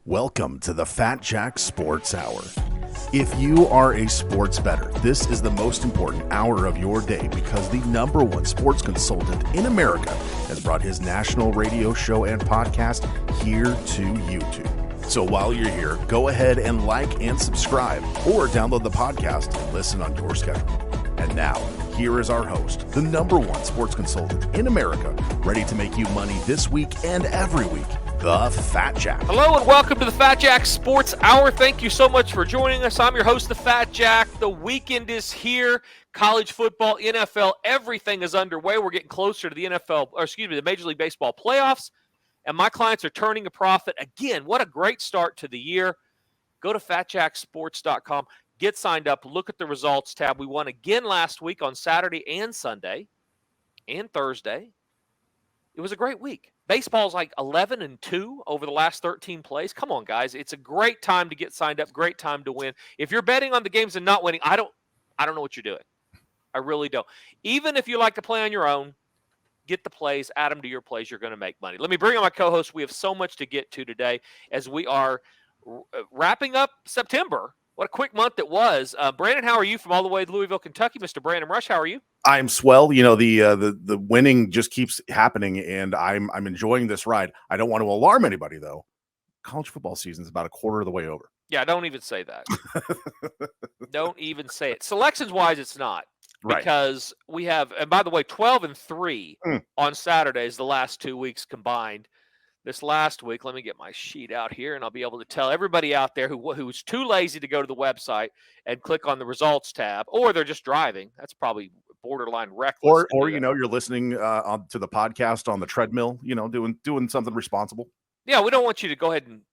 Welcome to the Fat Jack Sports Hour. If you are a sports bettor, this is the most important hour of your day because the #1 sports consultant in America has brought his national radio show and podcast here to YouTube. So while you're here, go ahead and like and subscribe or download the podcast and listen on your schedule. And now, here is our host, the #1 sports consultant in America, ready to make you money this week and every week, the Fat Jack. Hello and welcome to the Fat Jack Sports Hour. Thank you so much for joining us. I'm your host, the Fat Jack. The weekend is here. College football, NFL, everything is underway. We're getting closer to the the Major League Baseball playoffs, and my clients are turning a profit. Again, what a great start to the year. Go to fatjacksports.com. Get signed up. Look at the results tab. We won again last week on Saturday and Sunday and Thursday. It was a great week. Baseball's like 11-2 over the last 13 plays. Come on, guys. It's a great time to get signed up. Great time to win. If you're betting on the games and not winning, I don't know what you're doing. I really don't. Even if you like to play on your own, get the plays, add them to your plays. You're going to make money. Let me bring on my co-host. We have so much to get to today as we are wrapping up September. What a quick month it was. Brandon, how are you from all the way to Louisville, Kentucky? Mr. Brandon Rush, how are you? I'm swell. You know, the winning just keeps happening, and I'm enjoying this ride. I don't want to alarm anybody, though. College football season is about a quarter of the way over. Yeah, don't even say that. Don't even say it. Selections-wise, it's not. Right. Because we have, and by the way, 12-3 on Saturdays the last 2 weeks combined. This last week, let me get my sheet out here, and I'll be able to tell everybody out there who's too lazy to go to the website and click on the results tab, or they're just driving. That's probably borderline reckless. Or you know, you're listening to the podcast on the treadmill. You know, doing something responsible. Yeah, we don't want you to go ahead and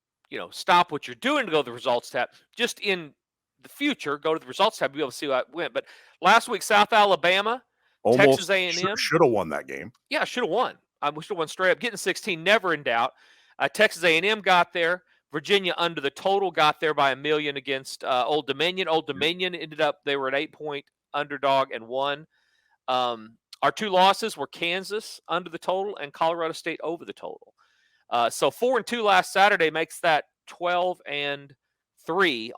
stop what you're doing to go to the results tab. Just in the future, go to the results tab. You'll be able to see how it went. But last week, South Alabama, almost Texas A&M should have won that game. Yeah, should have won. We should have won straight up. Getting 16, never in doubt. Texas A&M got there. Virginia under the total got there by 1 million against Old Dominion. Old Dominion ended up, they were an 8-point underdog and won. Our two losses were Kansas under the total and Colorado State over the total. So 4-2 last Saturday makes that 12-3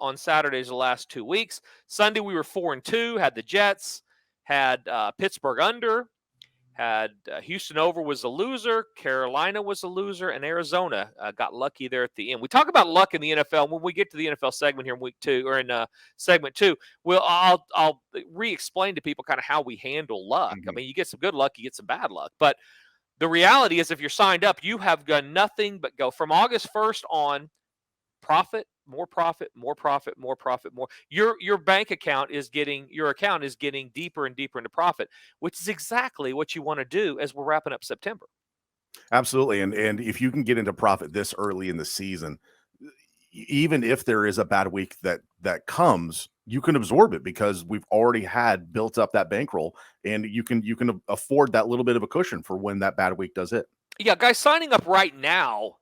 on Saturdays the last 2 weeks. Sunday we were 4-2, had the Jets, had Pittsburgh under, had Houston over was a loser, Carolina was a loser, and Arizona got lucky there at the end. We talk about luck in the NFL. When we get to the NFL segment here in week 2 or in segment 2, I'll re-explain to people kind of how we handle luck. I mean, you get some good luck, you get some bad luck, but the reality is if you're signed up, you have done nothing but go from August 1st on profit, more profit, more profit, more profit, more. Your bank account is getting deeper and deeper into profit, which is exactly what you want to do as we're wrapping up September. Absolutely. And if you can get into profit this early in the season, even if there is a bad week that comes, you can absorb it because we've already had built up that bankroll, and you can afford that little bit of a cushion for when that bad week does hit. Yeah, guys signing up right now,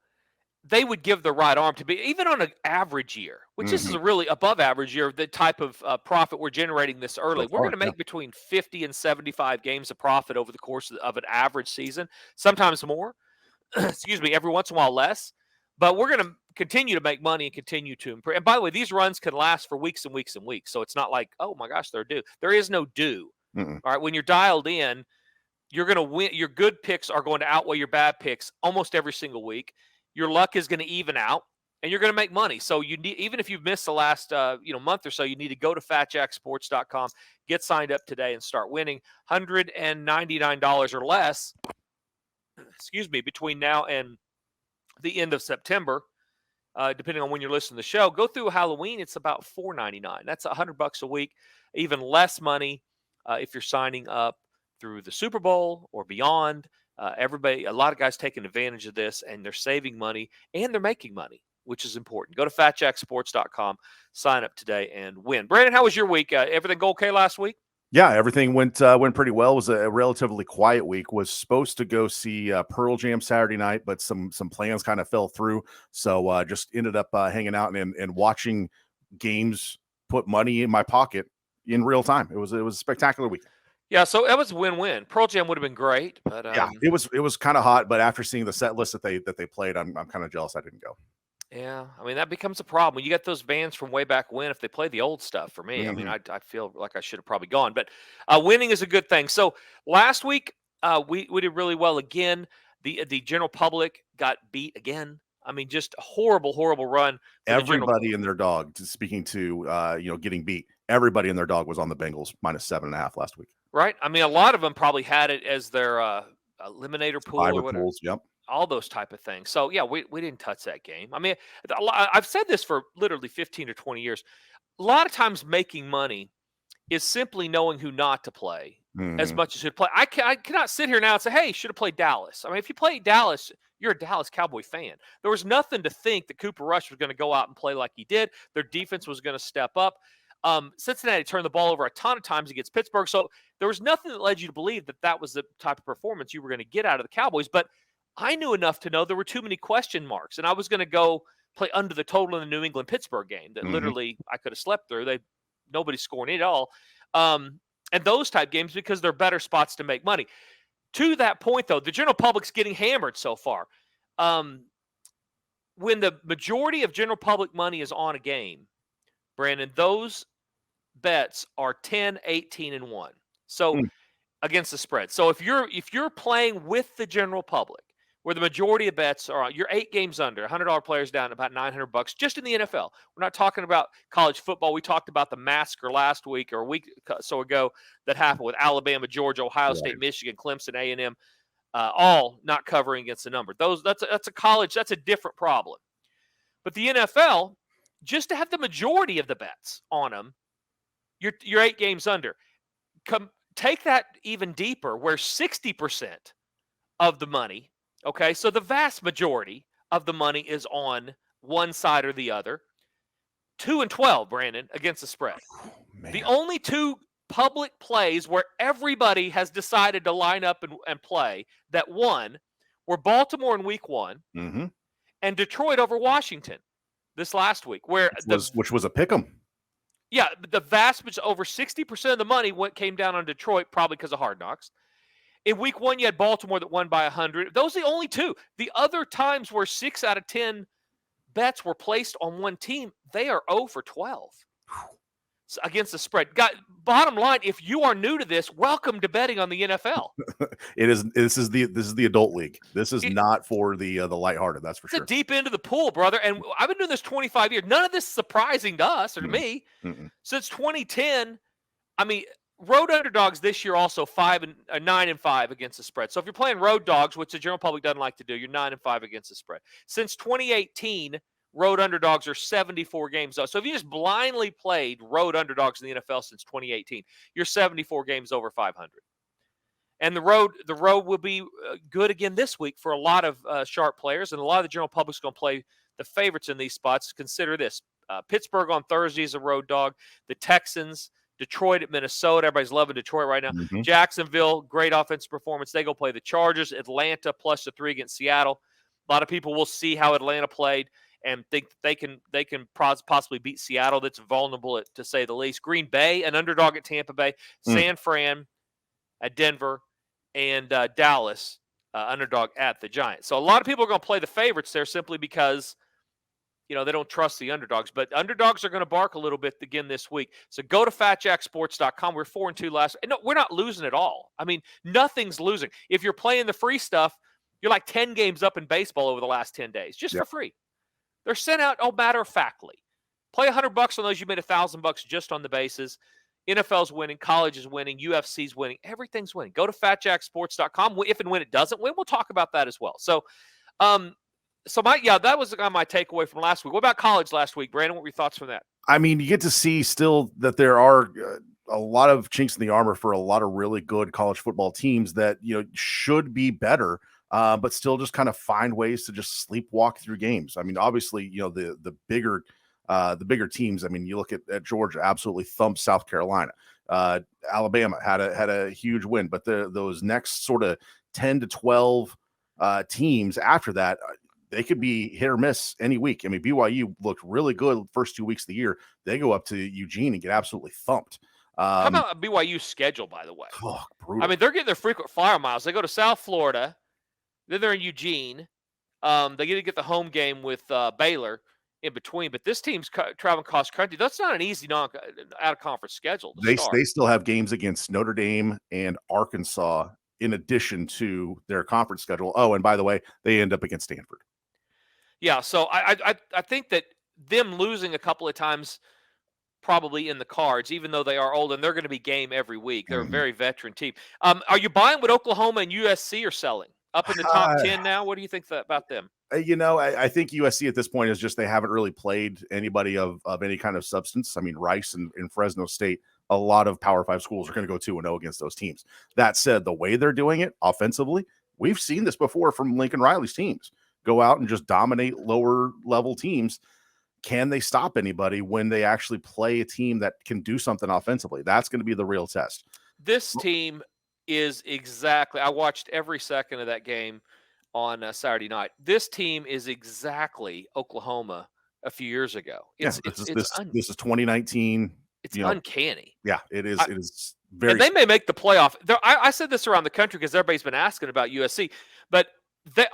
they would give the right arm to be, even on an average year, which this is a really above average year, the type of profit we're generating this early. We're going to make between 50 and 75 games of profit over the course of an average season, sometimes more, excuse me, every once in a while less. But we're going to continue to make money and continue to improve. And by the way, these runs can last for weeks and weeks and weeks. So it's not like, oh my gosh, they're due. There is no due. All right. When you're dialed in, you're going to win. Your good picks are going to outweigh your bad picks almost every single week. Your luck is going to even out, and you're going to make money. So you need, even if you've missed the last month or so, you need to go to fatjacksports.com, get signed up today, and start winning $199 or less. Excuse me, between now and the end of September, depending on when you're listening to the show. Go through Halloween; it's about $4.99. That's $100 a week, even less money if you're signing up through the Super Bowl or beyond. A lot of guys taking advantage of this, and they're saving money and they're making money, which is important. Go to fatjacksports.com, sign up today, and win. Brandon, how was your week? Everything go okay last week? Yeah, everything went pretty well. It was a relatively quiet week. Was supposed to go see Pearl Jam Saturday night, but some plans kind of fell through. So just ended up hanging out and watching games, put money in my pocket in real time. It was a spectacular week. Yeah, so that was a win-win. Pearl Jam would have been great, but yeah, it was kind of hot. But after seeing the set list that they played, I'm kind of jealous I didn't go. Yeah, I mean, that becomes a problem. When you get those bands from way back when, if they play the old stuff for me, I mean, Mhm. I feel like I should have probably gone. But winning is a good thing. So last week, we did really well again. The general public got beat again. I mean, just a horrible run for the general Everybody and their dog, speaking to, getting beat, everybody and their dog was on the Bengals minus 7.5 last week. right. I mean, a lot of them probably had it as their eliminator pool or Survivor whatever. pools, yep. All those type of things. So yeah, we didn't touch that game. I mean, I've said this for literally 15 or 20 years. A lot of times making money is simply knowing who not to play as Mhm. much as who to play. I cannot sit here now and say, hey, should have played Dallas. I mean, if you played Dallas, you're a Dallas Cowboy fan. There was nothing to think that Cooper Rush was going to go out and play like he did. Their defense was going to step up. Cincinnati turned the ball over a ton of times against Pittsburgh. So there was nothing that led you to believe that that was the type of performance you were going to get out of the Cowboys. But I knew enough to know there were too many question marks, and I was going to go play under the total in the New England Pittsburgh game that Mhm. literally I could have slept through. Nobody's scoring it at all. And those type games because they're better spots to make money. To that point, though, the general public's getting hammered so far. When the majority of general public money is on a game, Brandon, those bets are 10, 18, and 1. So Mm. against the spread. So if you're playing with the general public, where the majority of bets are on, you're 8 games under, $100 players down about $900 just in the NFL. We're not talking about college football. We talked about the massacre last week or a week or so ago that happened with Alabama, Georgia, Ohio State, Right. Michigan, Clemson, A&M, all not covering against the number. That's a college. That's a different problem. But the NFL, just to have the majority of the bets on them, you're 8 games under. Take that even deeper, where 60% of the money, okay, so the vast majority of the money is on one side or the other. 2-12, Brandon, against the spread. The Man. only two public plays where everybody has decided to line up and play that won were Baltimore in week 1 Mhm. and Detroit over Washington this last week, where Which was a pick 'em. yeah, the vast majority, over 60% of the money came down on Detroit, probably because of Hard Knocks. In week 1, you had Baltimore that won by 100. Those are the only two. The other times where 6 out of 10 bets were placed on one team, they are 0 for 12 against the spread. Bottom line, if you are new to this, welcome to betting on the NFL. This is the adult league. This is It, not for the lighthearted, that's for it's a sure. deep end of the pool, brother. And I've been doing this 25 years. None of this is surprising to us or to Mm. me. Mm-mm. Since 2010, I mean, road underdogs this year also 9-5 against the spread. So if you're playing road dogs, which the general public doesn't like to do, you're 9-5 against the spread. Since 2018, road underdogs are 74 games up. So if you just blindly played road underdogs in the NFL since 2018, you're 74 games over 500. And the road will be good again this week for a lot of sharp players, and a lot of the general public's going to play the favorites in these spots. Consider this: Pittsburgh on Thursday is a road dog. The Texans, Detroit at Minnesota. Everybody's loving Detroit right now. Mhm. Jacksonville, great offensive performance. They go play the Chargers. Atlanta plus the 3 against Seattle. A lot of people will see how Atlanta played and think they can possibly beat Seattle. That's vulnerable to say the least. Green Bay, an underdog at Tampa Bay. Mm. San Fran at Denver, and Dallas, underdog at the Giants. So a lot of people are going to play the favorites there simply because they don't trust the underdogs. But underdogs are going to bark a little bit again this week. So go to fatjacksports.com. We're 4-2 last. No, we're not losing at all. I mean, nothing's losing. If you're playing the free stuff, you're like 10 games up in baseball over the last 10 days, just for Yep. free. They're sent out, matter of factly. Play $100 on those. You made $1,000 just on the bases. NFL's winning, college is winning, UFC's winning, everything's winning. Go to fatjacksports.com. If and when it doesn't win, we'll talk about that as well. So, that was my takeaway from last week. What about college last week, Brandon? What were your thoughts from that? I mean, you get to see still that there are a lot of chinks in the armor for a lot of really good college football teams that should be better, but still just kind of find ways to just sleepwalk through games. I mean, obviously, the bigger teams. I mean, you look at Georgia, absolutely thumped South Carolina. Alabama had a huge win, but those next sort of 10 to 12 teams after that, they could be hit or miss any week. I mean, BYU looked really good the first 2 weeks of the year. They go up to Eugene and get absolutely thumped. How about BYU's schedule, by the way? Brutal. I mean, they're getting their frequent flyer miles. They go to South Florida, then they're in Eugene, They get the home game with Baylor in between, but this team's traveling cross country. That's not an easy out of conference schedule to They start. still have games against Notre Dame and Arkansas in addition to their conference schedule. Oh, and by the way, they end up against Stanford. Yeah, so I think that them losing a couple of times probably in the cards, even though they are old and they're going to be game every week. They're a very veteran team. Are you buying what Oklahoma and USC are selling up in the top 10 now? What do you think about them? I think USC at this point is just they haven't really played anybody of any kind of substance. I mean, Rice and Fresno State, a lot of Power 5 schools are going to go 2-0 against those teams. That said, the way they're doing it offensively, we've seen this before from Lincoln Riley's teams. Go out and just dominate lower level teams. Can they stop anybody when they actually play a team that can do something offensively? That's going to be the real test. This team is exactly – I watched every second of that game on Saturday night. This team is exactly Oklahoma a few years ago. This is 2019. It's uncanny. Yeah, it is. It is very. And they may make the playoff. I said this around the country because everybody's been asking about USC, but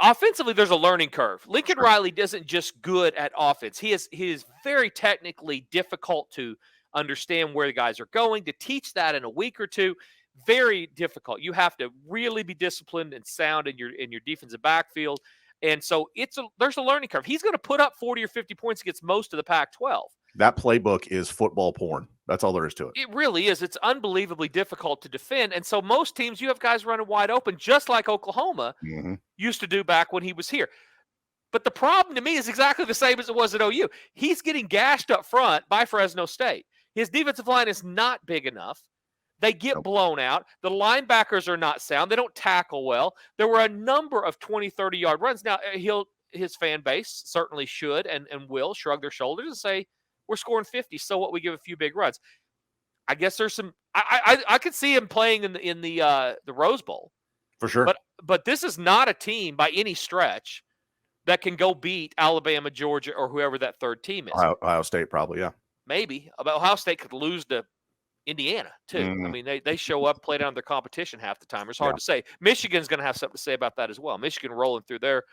offensively, there's a learning curve. Lincoln Riley isn't just good at offense. He is very technically difficult to understand where the guys are going. To teach that in a week or two, very difficult. You have to really be disciplined and sound in your defensive backfield. And so there's a learning curve. He's going to put up 40 or 50 points against most of the Pac-12. That playbook is football porn. That's all there is to it. It really is. It's unbelievably difficult to defend. And so most teams, you have guys running wide open, just like Oklahoma used to do back when he was here. But the problem to me is exactly the same as it was at OU. He's getting gashed up front by Fresno State. His defensive line is not big enough. They get blown out. The linebackers are not sound. They don't tackle well. There were a number of 20, 30-yard runs. Now, his fan base certainly should and will shrug their shoulders and say, we're scoring 50, so what? We give a few big runs. I guess there's some. I could see him playing in the Rose Bowl for sure. But this is not a team by any stretch that can go beat Alabama, Georgia, or whoever that third team is. Ohio State probably, yeah. Maybe. Ohio State could lose to Indiana too. I mean, they show up, play down their competition half the time. It's hard to say. Michigan's going to have something to say about that as well. Michigan rolling through their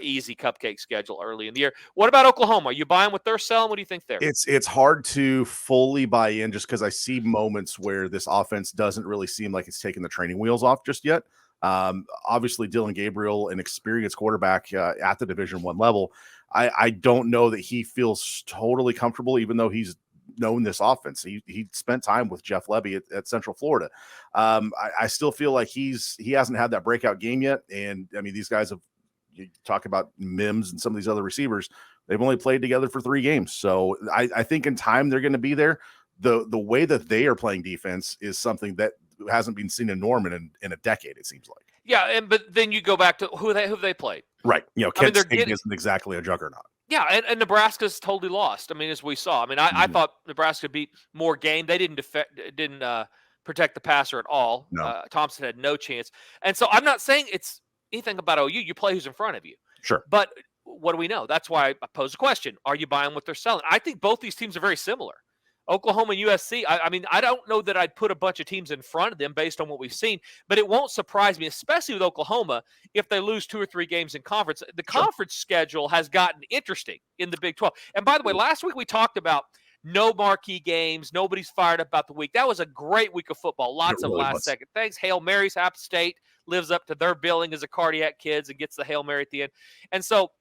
easy cupcake schedule early in the year. What about Oklahoma? Are you buying what they're selling? What do you think there? It's hard to fully buy in just because I see moments where this offense doesn't really seem like it's taking the training wheels off just yet. Obviously, Dylan Gabriel, an experienced quarterback at the Division I level, I don't know that he feels totally comfortable, even though he's known this offense. He spent time with Jeff Lebby at Central Florida. I still feel like he hasn't had that breakout game yet. And I mean, these guys have, you talk about Mims and some of these other receivers, they've only played together for 3 games. So I think in time they're going to be there. The way that they are playing defense is something that hasn't been seen in Norman in a decade, it seems like. Yeah, but then you go back to who they played. Right. Kent State isn't exactly a juggernaut. Yeah, and Nebraska's totally lost. I mean, as we saw. I mean, I thought Nebraska beat more game. They didn't protect the passer at all. No. Thompson had no chance. And so I'm not saying it's anything about OU. You play who's in front of you. Sure. But what do we know? That's why I pose the question. Are you buying what they're selling? I think both these teams are very similar. Oklahoma and USC, I mean, I don't know that I'd put a bunch of teams in front of them based on what we've seen, but it won't surprise me, especially with Oklahoma, if they lose 2 or 3 games in conference. The conference schedule has gotten interesting in the Big 12. And by the way, last week we talked about no marquee games. Nobody's fired up about the week. That was a great week of football. Lots of last-second things. Hail Marys. App State lives up to their billing as a Cardiac Kids and gets the Hail Mary at the end. And so,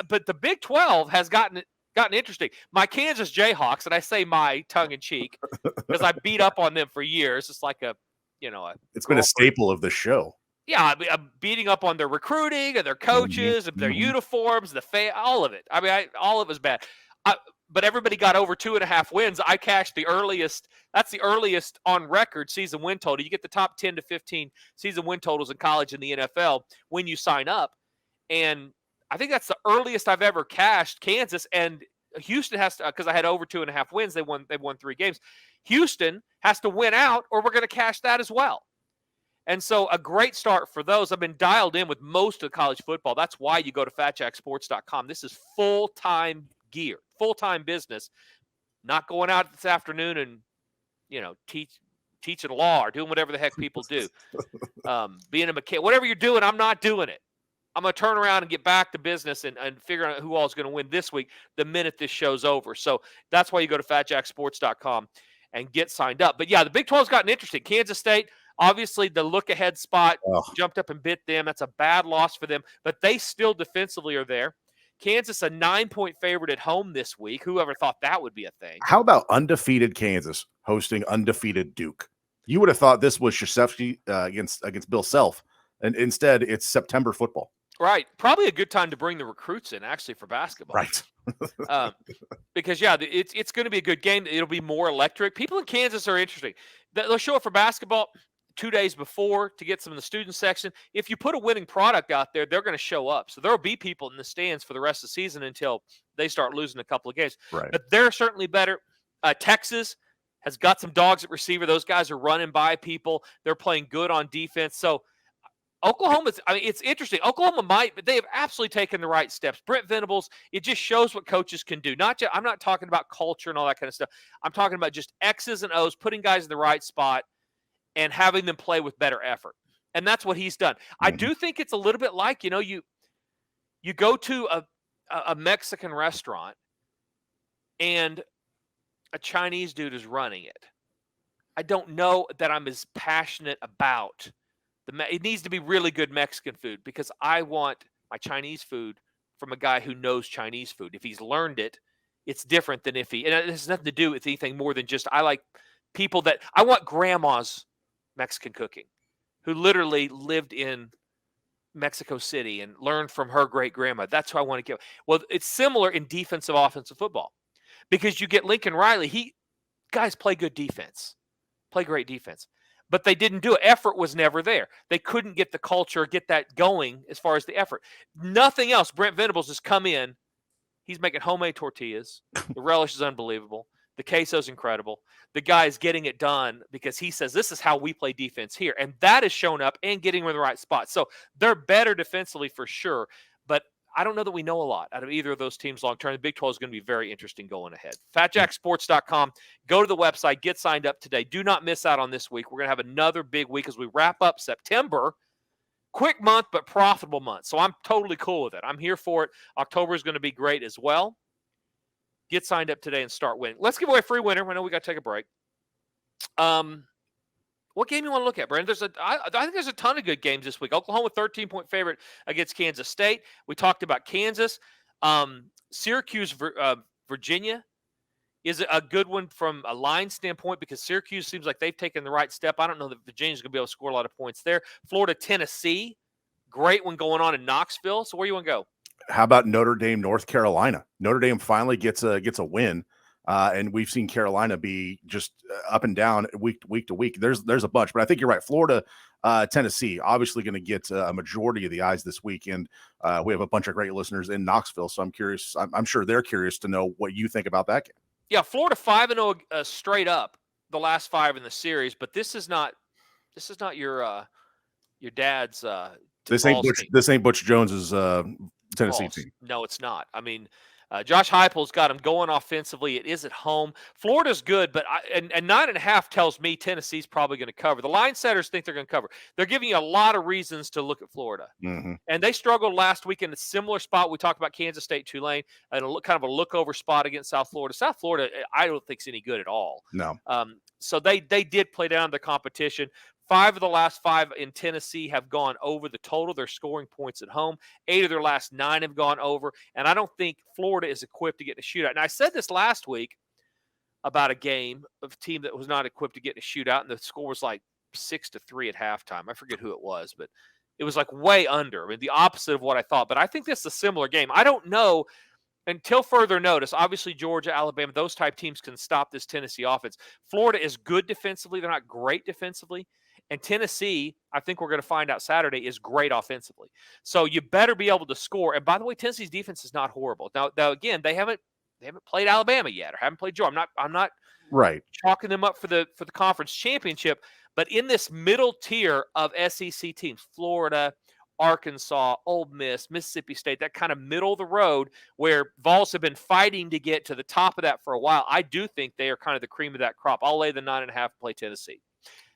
but the Big 12 has gotten interesting. My Kansas Jayhawks, and I say my tongue-in-cheek because I beat up on them for years. It's like it's been a staple of the show. Yeah, I'm beating up on their recruiting and their coaches and their uniforms, all of it. I mean, all of it was bad. But everybody got over 2.5 wins. I cashed the earliest. That's the earliest on record season win total. You get the top 10 to 15 season win totals in college and the NFL when you sign up. And I think that's the earliest I've ever cashed Kansas, and Houston has to, because I had over 2.5 wins. They won 3 games. Houston has to win out, or we're going to cash that as well. And so a great start for those. I've been dialed in with most of college football. That's why you go to fatjacksports.com. This is full-time gear, full-time business. Not going out this afternoon and teaching law or doing whatever the heck people do. Being a mechanic, whatever you're doing, I'm not doing it. I'm going to turn around and get back to business and figure out who all is going to win this week the minute this show's over. So that's why you go to fatjacksports.com and get signed up. But, yeah, the Big 12's gotten interesting. Kansas State, obviously the look-ahead spot jumped up and bit them. That's a bad loss for them. But they still defensively are there. Kansas, a 9-point favorite at home this week. Whoever thought that would be a thing? How about undefeated Kansas hosting undefeated Duke? You would have thought this was Krzyzewski against Bill Self, and instead it's September football. Right. Probably a good time to bring the recruits in, actually, for basketball. Right. Because, yeah, it's going to be a good game. It'll be more electric. People in Kansas are interesting. They'll show up for basketball 2 days before to get some in the student section. If you put a winning product out there, they're going to show up. So there will be people in the stands for the rest of the season until they start losing a couple of games. Right. But they're certainly better. Texas has got some dogs at receiver. Those guys are running by people. They're playing good on defense. So Oklahoma's, it's interesting. Oklahoma but they have absolutely taken the right steps. Brent Venables, it just shows what coaches can do. I'm not talking about culture and all that kind of stuff. I'm talking about just X's and O's, putting guys in the right spot and having them play with better effort. And that's what he's done. Mm-hmm. I do think it's a little bit like, you go to a Mexican restaurant and a Chinese dude is running it. I don't know that I'm as passionate about it needs to be really good Mexican food because I want my Chinese food from a guy who knows Chinese food. If he's learned it, it's different than and it has nothing to do with anything more than just I like people that I want grandma's Mexican cooking who literally lived in Mexico City and learned from her great grandma. That's who I want to give. Well, it's similar in defensive offensive football because you get Lincoln Riley. Guys play good defense, play great defense. But they didn't do it. Effort was never there. They couldn't get the culture, get that going as far as the effort. Nothing else. Brent Venables has come in. He's making homemade tortillas. The relish is unbelievable. The queso's incredible. The guy is getting it done because he says, this is how we play defense here. And that has shown up and getting them in the right spot. So they're better defensively for sure. But I don't know that we know a lot out of either of those teams long term. The Big 12 is going to be very interesting going ahead. FatJackSports.com. Go to the website. Get signed up today. Do not miss out on this week. We're going to have another big week as we wrap up September. Quick month, but profitable month. So I'm totally cool with it. I'm here for it. October is going to be great as well. Get signed up today and start winning. Let's give away a free winner. I know we got to take a break. What game you want to look at, Brandon? I think there's a ton of good games this week. Oklahoma, 13-point favorite against Kansas State. We talked about Kansas. Syracuse, Virginia is a good one from a line standpoint because Syracuse seems like they've taken the right step. I don't know that Virginia's going to be able to score a lot of points there. Florida, Tennessee, great one going on in Knoxville. So where do you want to go? How about Notre Dame, North Carolina? Notre Dame finally gets a win. And we've seen Carolina be just up and down week to week. There's a bunch, but I think you're right. Florida, Tennessee, obviously going to get a majority of the eyes this week. And we have a bunch of great listeners in Knoxville. So I'm curious. I'm sure they're curious to know what you think about that game. Yeah, Florida 5-0 straight up the last 5 in the series, but this is not your dad's. This ain't Butch Jones's Tennessee team. No, it's not. I mean, Josh Heupel's got him going offensively. It is at home. Florida's good, but 9.5 tells me Tennessee's probably going to cover. The line setters think they're going to cover. They're giving you a lot of reasons to look at Florida. Mm-hmm. And they struggled last week in a similar spot. We talked about Kansas State, Tulane, and kind of a look-over spot against South Florida. South Florida, I don't think is any good at all. No. So they did play down the competition. 5 of the last 5 in Tennessee have gone over the total. They're scoring points at home. 8 of their last 9 have gone over. And I don't think Florida is equipped to get a shootout. And I said this last week about a game of a team that was not equipped to get a shootout, and the score was like 6-3 at halftime. I forget who it was, but it was like way under. I mean, the opposite of what I thought. But I think this is a similar game. I don't know until further notice. Obviously, Georgia, Alabama, those type teams can stop this Tennessee offense. Florida is good defensively. They're not great defensively. And Tennessee, I think we're going to find out Saturday, is great offensively. So you better be able to score. And by the way, Tennessee's defense is not horrible. Now again, they haven't played Alabama yet or haven't played Georgia. I'm not right chalking them up for the conference championship. But in this middle tier of SEC teams, Florida, Arkansas, Ole Miss, Mississippi State, that kind of middle of the road where Vols have been fighting to get to the top of that for a while, I do think they are kind of the cream of that crop. I'll lay the 9.5 play Tennessee.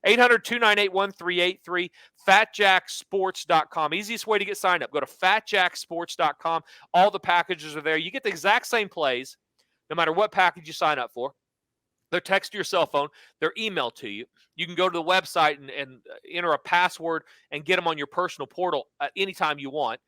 800-298-1383, fatjacksports.com. Easiest way to get signed up. Go to fatjacksports.com. All the packages are there. You get the exact same plays no matter what package you sign up for. They're text to your cell phone. They're emailed to you. You can go to the website and enter a password and get them on your personal portal at any time you want.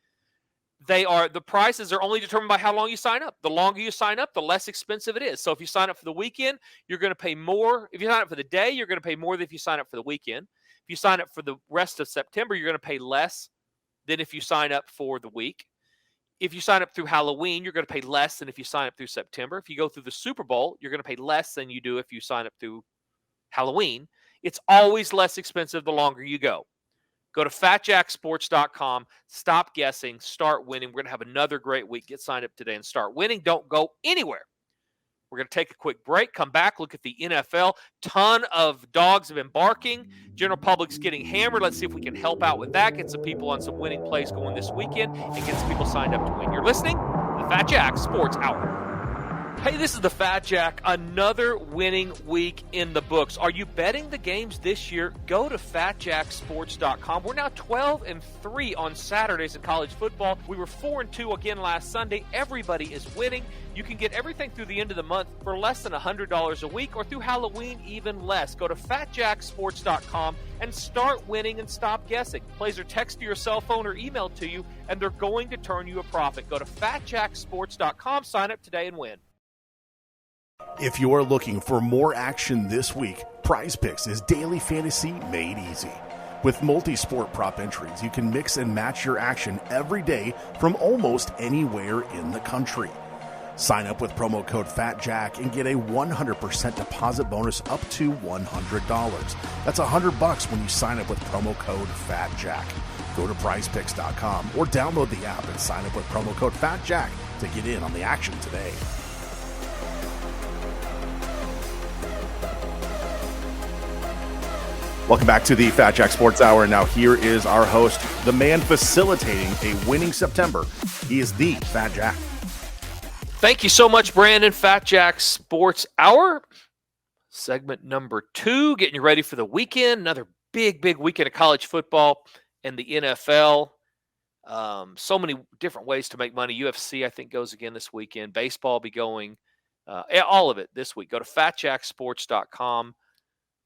The prices are only determined by how long you sign up. The longer you sign up, the less expensive it is. So if you sign up for the weekend, you're going to pay more. If you sign up for the day, you're going to pay more than if you sign up for the weekend. If you sign up for the rest of September, you're going to pay less than if you sign up for the week. If you sign up through Halloween, you're going to pay less than if you sign up through September. If you go through the Super Bowl, you're going to pay less than you do if you sign up through Halloween. It's always less expensive the longer you go. Go to fatjacksports.com. Stop guessing. Start winning. We're going to have another great week. Get signed up today and start winning. Don't go anywhere. We're going to take a quick break, come back, look at the NFL. Ton of dogs have been barking. General public's getting hammered. Let's see if we can help out with that, get some people on some winning plays going this weekend, and get some people signed up to win. You're listening to the Fat Jack Sports Hour. Hey, this is the Fat Jack. Another winning week in the books. Are you betting the games this year? Go to fatjacksports.com. We're now 12-3 on Saturdays in college football. We were 4-2 again last Sunday. Everybody is winning. You can get everything through the end of the month for less than $100 a week, or through Halloween even less. Go to fatjacksports.com and start winning and stop guessing. Plays are text to your cell phone or emailed to you, and they're going to turn you a profit. Go to fatjacksports.com, sign up today and win. If you're looking for more action this week, Prize Picks is daily fantasy made easy. With multi-sport prop entries, you can mix and match your action every day from almost anywhere in the country. Sign up with promo code FATJACK and get a 100% deposit bonus up to $100. That's $100 when you sign up with promo code FATJACK. Go to prizepicks.com or download the app and sign up with promo code FATJACK to get in on the action today. Welcome back to the Fat Jack Sports Hour. Now here is our host, the man facilitating a winning September. He is the Fat Jack. Thank you so much, Brandon. Fat Jack Sports Hour, segment number 2, getting you ready for the weekend. Another big weekend of college football and the NFL. So many different ways to make money. UFC, I think, goes again this weekend. Baseball will be going. All of it this week. Go to fatjacksports.com.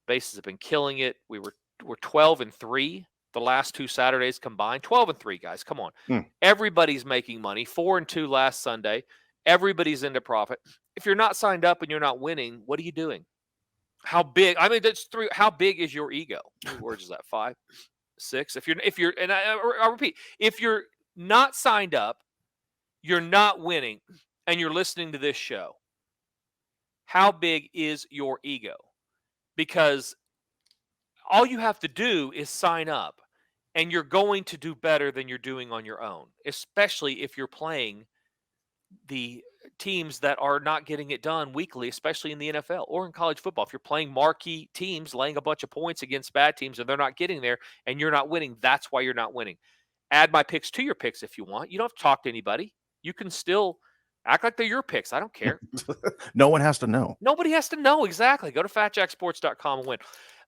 Bases have been killing it. We're 12-3 the last 2 Saturdays combined. 12-3, guys. Come on. Everybody's making money. 4-2 last Sunday. Everybody's into profit. If you're not signed up and you're not winning, what are you doing? How big? I mean, that's 3. How big is your ego? How many words is that? 5, 6. If you're, and I'll repeat, if you're not signed up, you're not winning, and you're listening to this show, how big is your ego? Because all you have to do is sign up, and you're going to do better than you're doing on your own, especially if you're playing the teams that are not getting it done weekly, especially in the NFL or in college football. If you're playing marquee teams, laying a bunch of points against bad teams, and they're not getting there, and you're not winning, that's why you're not winning. Add my picks to your picks if you want. You don't have to talk to anybody. You can still act like they're your picks. I don't care. No one has to know. Nobody has to know. Exactly. Go to fatjacksports.com and win.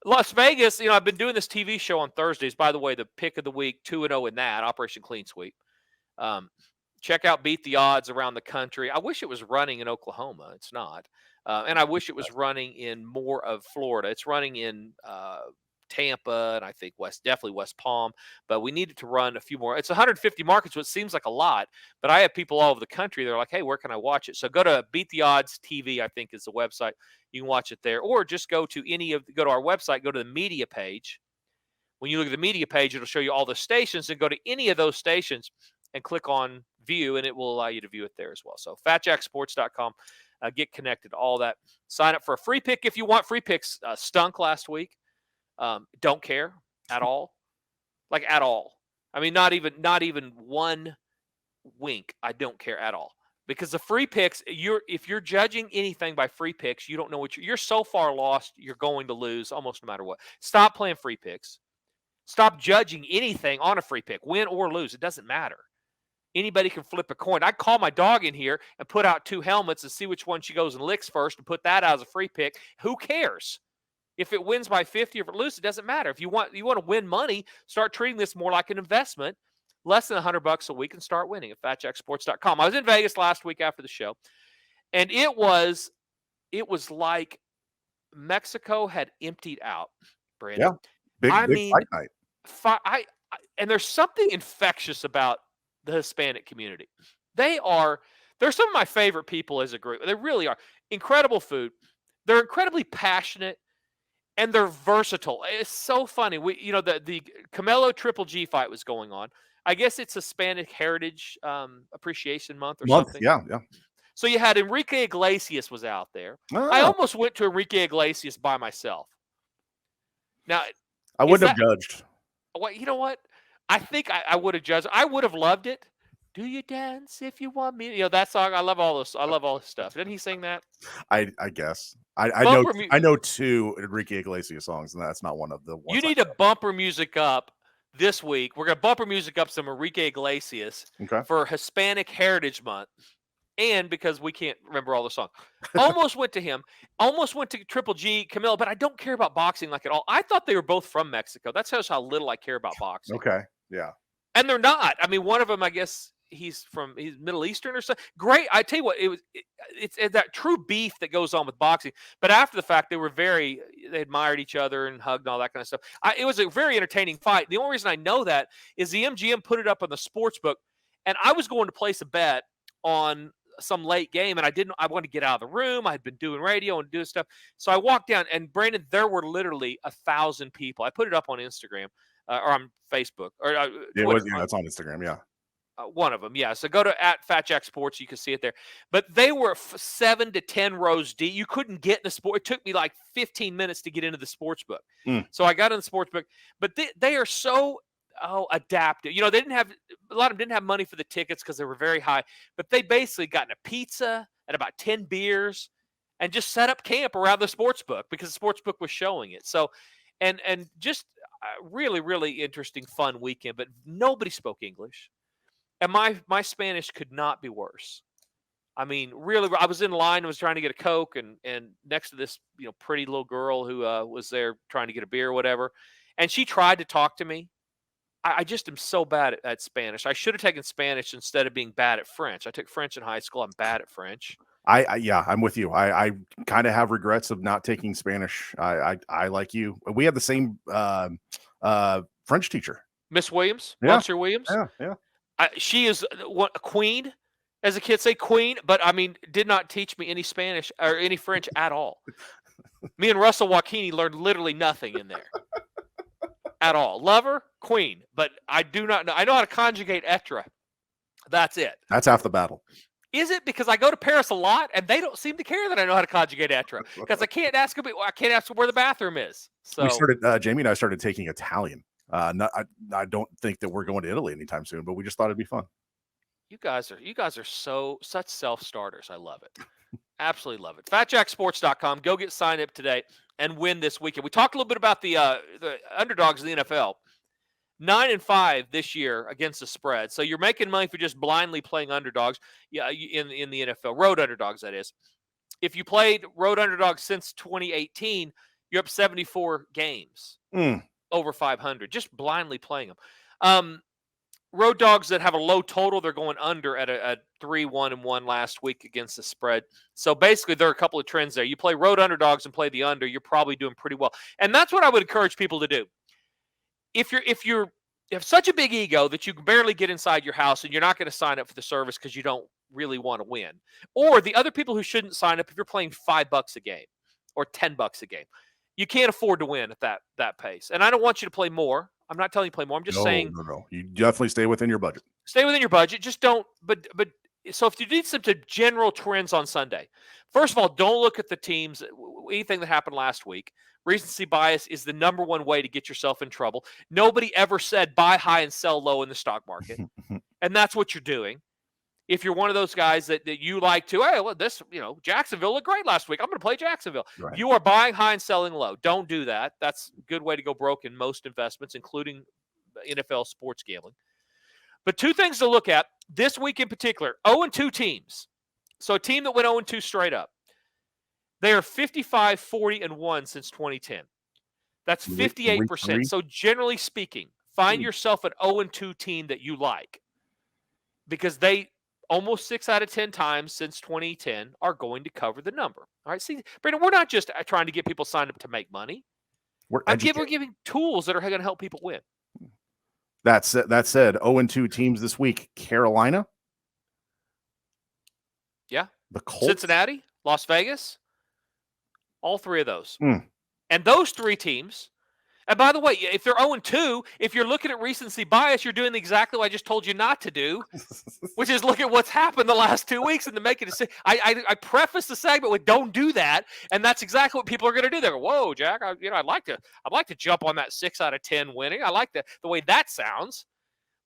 Las Vegas, I've been doing this TV show on Thursdays. By the way, the pick of the week, 2-0 in that, Operation Clean Sweep. Check out Beat the Odds around the country. I wish it was running in Oklahoma. It's not. And I wish it was running in more of Florida. It's running in Tampa, and I think definitely West Palm, but we needed to run a few more. It's 150 markets, which seems like a lot, but I have people all over the country. They're like, hey, where can I watch it? So go to Beat the Odds TV, I think is the website. You can watch it there, or just go to our website, go to the media page. When you look at the media page, it'll show you all the stations, and go to any of those stations and click on view, and it will allow you to view it there as well. So fatjacksports.com, get connected to all that. Sign up for a free pick if you want. Free picks stunk last week. Don't care at all. Like at all. I mean, not even one wink. I don't care at all. Because the free picks, if you're judging anything by free picks, you don't know what you're so far lost, you're going to lose almost no matter what. Stop playing free picks. Stop judging anything on a free pick, win or lose. It doesn't matter. Anybody can flip a coin. I'd call my dog in here and put out 2 helmets and see which one she goes and licks first and put that out as a free pick. Who cares? If it wins by 50 or if it loses, it doesn't matter. If you want to win money, start treating this more like an investment, less than $100 a week, and start winning at FatJackSports.com. I was in Vegas last week after the show, and it was like Mexico had emptied out, Brandon. Yeah, big fight night. And there's something infectious about the Hispanic community. They're some of my favorite people as a group. They really are. Incredible food. They're incredibly passionate, and they're versatile. It's so funny. The Canelo Triple G fight was going on. I guess it's Hispanic Heritage Appreciation Month or something. Yeah. So you had Enrique Iglesias was out there. Oh. I almost went to Enrique Iglesias by myself. Now, I wouldn't have judged. Well, you know what? I think I would have judged. I would have loved it. Do you dance if you want me? That song. I love all this. I love all this stuff. Didn't he sing that? I guess. I know 2 Enrique Iglesias songs, and that's not one of the ones. You need to bumper music up this week. We're gonna bumper music up some Enrique Iglesias for Hispanic Heritage Month. And because we can't remember all the songs. Almost went to him. Almost went to Triple G, Camilo, but I don't care about boxing like at all. I thought they were both from Mexico. That shows how little I care about boxing. Okay, yeah. And they're not. I mean, one of them, I guess he's Middle Eastern or something. Great. I tell you what, it's that true beef that goes on with boxing. But after the fact, they admired each other and hugged and all that kind of stuff. It was a very entertaining fight. The only reason I know that is the MGM put it up on the sports book, and I was going to place a bet on some late game, and I wanted to get out of the room. I had been doing radio and doing stuff. So I walked down, and Brandon, there were literally 1,000 people. I put it up on Instagram or on Facebook. It's on Instagram, yeah. One of them, yeah. So go to @FatJackSports. You can see it there. But they were 7 to 10 rows deep. You couldn't get in the sport. It took me like 15 minutes to get into the sports book. So I got in the sports book. But they are so adaptive. A lot of them didn't have money for the tickets because they were very high, but they basically got a pizza and about 10 beers and just set up camp around the sports book because the sports book was showing it. So, and just a really, really interesting, fun weekend, but nobody spoke English. And my Spanish could not be worse. I mean, really, I was in line and was trying to get a Coke and next to this, pretty little girl who was there trying to get a beer or whatever. And she tried to talk to me. I just am so bad at Spanish. I should have taken Spanish instead of being bad at French. I took French in high school. I'm bad at French. I'm with you. I kind of have regrets of not taking Spanish. I like you. We had the same French teacher, Miss Williams, Monsieur Williams. Yeah. She is a queen, as the kids say, queen. But I mean, did not teach me any Spanish or any French at all. Me and Russell Joaquini learned literally nothing in there. At all. Lover, queen. But I do not know. I know how to conjugate être. That's it. That's half the battle. Is it? Because I go to Paris a lot, and they don't seem to care that I know how to conjugate être. Because I can't ask them where the bathroom is. So we started, Jamie and I started taking Italian. I don't think that we're going to Italy anytime soon, but we just thought it'd be fun. You guys are such self-starters. I love it. Absolutely love it. FatJackSports.com. Go get signed up today and win this weekend. We talked a little bit about the underdogs in the NFL. 9-5 this year against the spread. So you're making money for just blindly playing underdogs. Yeah, in the NFL, road underdogs, that is. If you played road underdogs since 2018, you're up 74 games over 500. Just blindly playing them. Road dogs that have a low total, they're going under at a 3-1-1 last week against the spread. So basically, there are a couple of trends there. You play road underdogs and play the under, you're probably doing pretty well. And that's what I would encourage people to do. If you have such a big ego that you can barely get inside your house and you're not going to sign up for the service because you don't really want to win, or the other people who shouldn't sign up if you're playing $5 a game or $10 a game, you can't afford to win at that pace. And I don't want you to play more. I'm not telling you to play more. I'm just saying. No. You definitely stay within your budget. Stay within your budget. Just don't. But so if you need some general trends on Sunday, first of all, don't look at the teams. Anything that happened last week. Recency bias is the number one way to get yourself in trouble. Nobody ever said buy high and sell low in the stock market, and that's what you're doing. If you're one of those guys that you like to, hey, well, Jacksonville looked great last week. I'm going to play Jacksonville. Right. You are buying high and selling low. Don't do that. That's a good way to go broke in most investments, including NFL sports gambling. But two things to look at this week in particular, 0-2 teams. So a team that went 0-2 straight up. They are 55, 40, and 1 since 2010. That's 58%. So generally speaking, find yourself an 0-2 team that you like, because they almost 6 out of 10 times since 2010 are going to cover the number. All right. See, Brandon, we're not just trying to get people signed up to make money. We're giving tools that are going to help people win. That said, 0-2 teams this week: Carolina, the Colts, Cincinnati, Las Vegas, all three of those. And those three teams, and by the way, if they're 0-2, if you're looking at recency bias, you're doing exactly what I just told you not to do, which is look at what's happened the last 2 weeks and to make a decision. I preface the segment with "don't do that," and that's exactly what people are going to do. They go, "Whoa, Jack, I'd like to jump on that 6 out of 10 winning. I like the way that sounds."